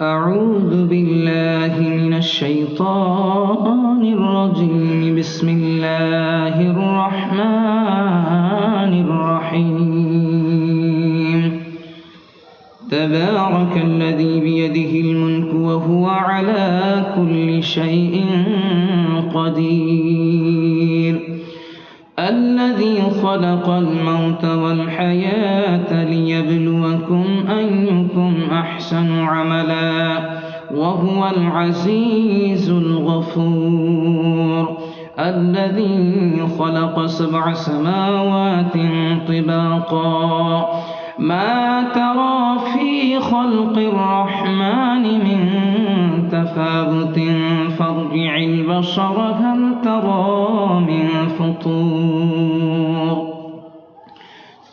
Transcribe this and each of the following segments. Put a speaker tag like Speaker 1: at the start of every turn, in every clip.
Speaker 1: أعوذ بالله من الشيطان الرجيم. بسم الله الرحمن الرحيم. تبارك الذي بيده الملك وهو على كل شيء قدير. الذي خلق الموت والحياة ليبلوكم أيكم أحسن عملا وهو العزيز الغفور. الذي خلق 7 سماوات طباقا ما ترى في خلق الرحمن من تفاوت فارجع البصر هل ترى من فطور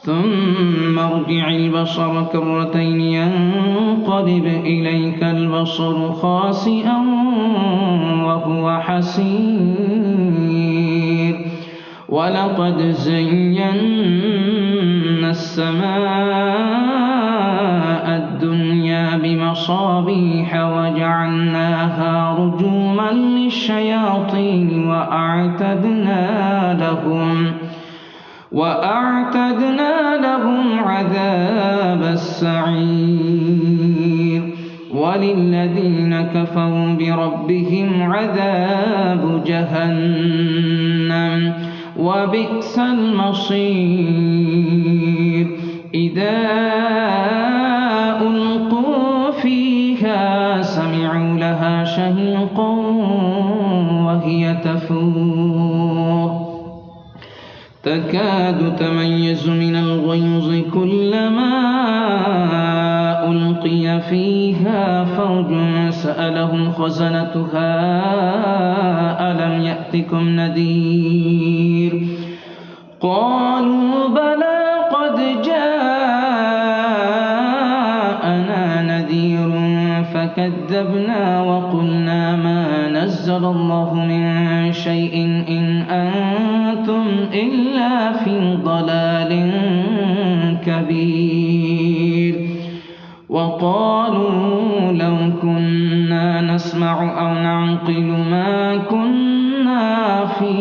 Speaker 1: ثم ارجع البصر كرتين ينقلب إليك البصر خاسئا وهو حسير. ولقد زينا السماء الدنيا بمصابيح وجعلناها رجوما للشياطين وأعتدنا لهم عذاب السعير. وللذين كفروا بربهم عذاب جهنم وبئس المصير. إذا ألقوا فيها سمعوا لها شهيقا وهي تفور تكاد تميز من الغيظ كلما ألقي فيها فوج سألهم خزنتها ألم يأتكم نذير قالوا بلى قد جاءنا نذير فكذبنا وقلنا ما نزل الله من شيء إن أنتم إلا في ضلال كبير. وقالوا لو كنا نسمع أو نعقل ما كنا في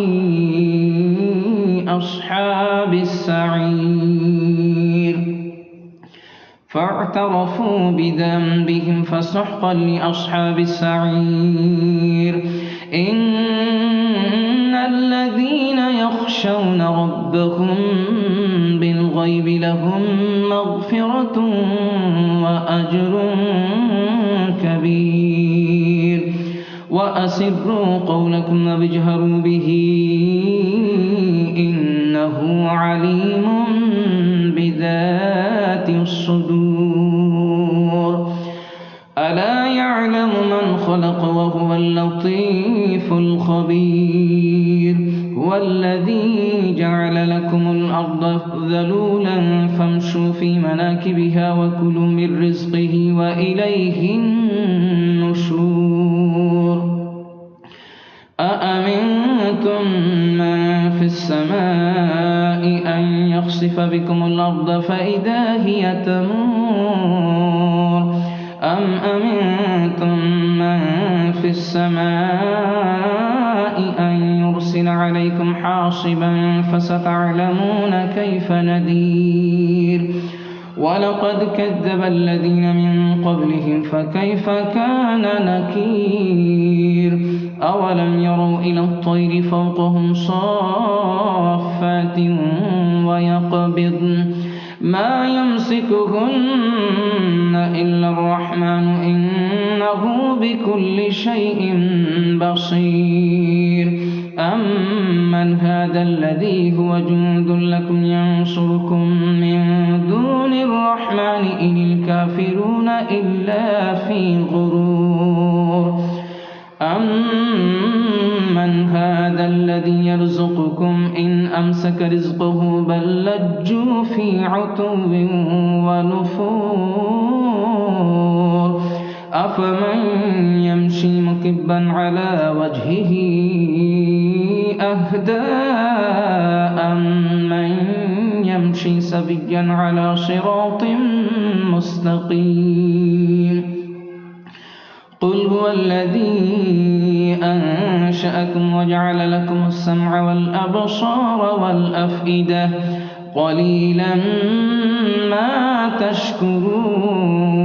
Speaker 1: أصحاب السعير. فاعترفوا بذنبهم فسحقا لأصحاب السعير. إن الذين يخشون ربهم بالغيب لهم مغفرة وأجر كبير. وأسروا قولكم واجهروا به إنه عليم بذات الصدور. ألا يعلم من خلق وهو اللطيف الخبير. هو الذي جعل لكم الأرض ذلولا فامشوا في مناكبها وكلوا من رزقه وإليه النشور. أأمنتم من في السماء أن يخسف بكم الأرض فإذا هي تمور أم أمنتم من في السماء أن يرسل عليكم حاصبا فستعلمون كيف نذير. ولقد كذب الذين من قبلهم فكيف كان نكير. أولم يروا إلى الطير فوقهم صافات ويقبضن ما يمسكهن إلا الرحمن إنه بكل شيء بصير. أمن هذا الذي هو جند لكم ينصركم من دون الرحمن إن الكافرون إلا في غرور. أمن هذا الذي يرزقكم إن أمسك رزقه بل لجوا في عتو ونفور. أفمن يمشي مكبا على وجهه أهدى أمن يمشي سبيا على صراط مستقيم. قل هو الذي أنشأكم وجعل لكم السمع والأبصار والأفئدة قليلا ما تشكرون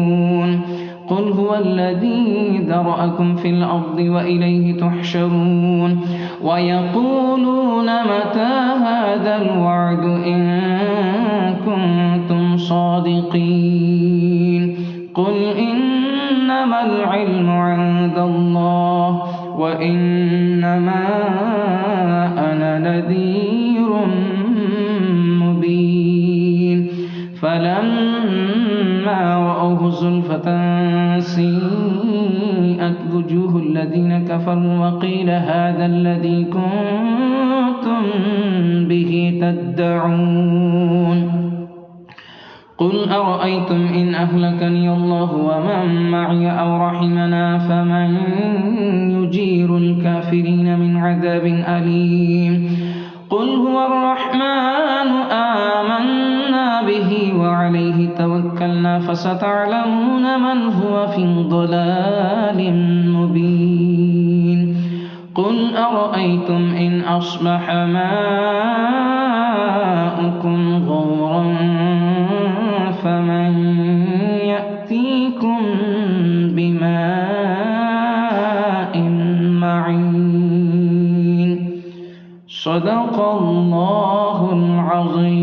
Speaker 1: قل هو الذي ذرأكم في الأرض وإليه تحشرون ويقولون متى هذا الوعد إن كنتم صادقين قل إنما العلم عند الله وإنما أنا نذير مبين فلما رأوه زلفة سيئت وجوه الذين كفروا وقيل هذا الذي كنتم به تدعون قل أرأيتم إن أهلكني الله ومن معي أو رحمنا فمن يجير الكافرين من عذاب أليم قل هو الرحمن آمنا به وعليه توكلنا فستعلمون من هو في ضلال مبين قل أرأيتم إن أصبح ماؤكم غورا فمن يأتيكم بماء معين صدق الله العظيم.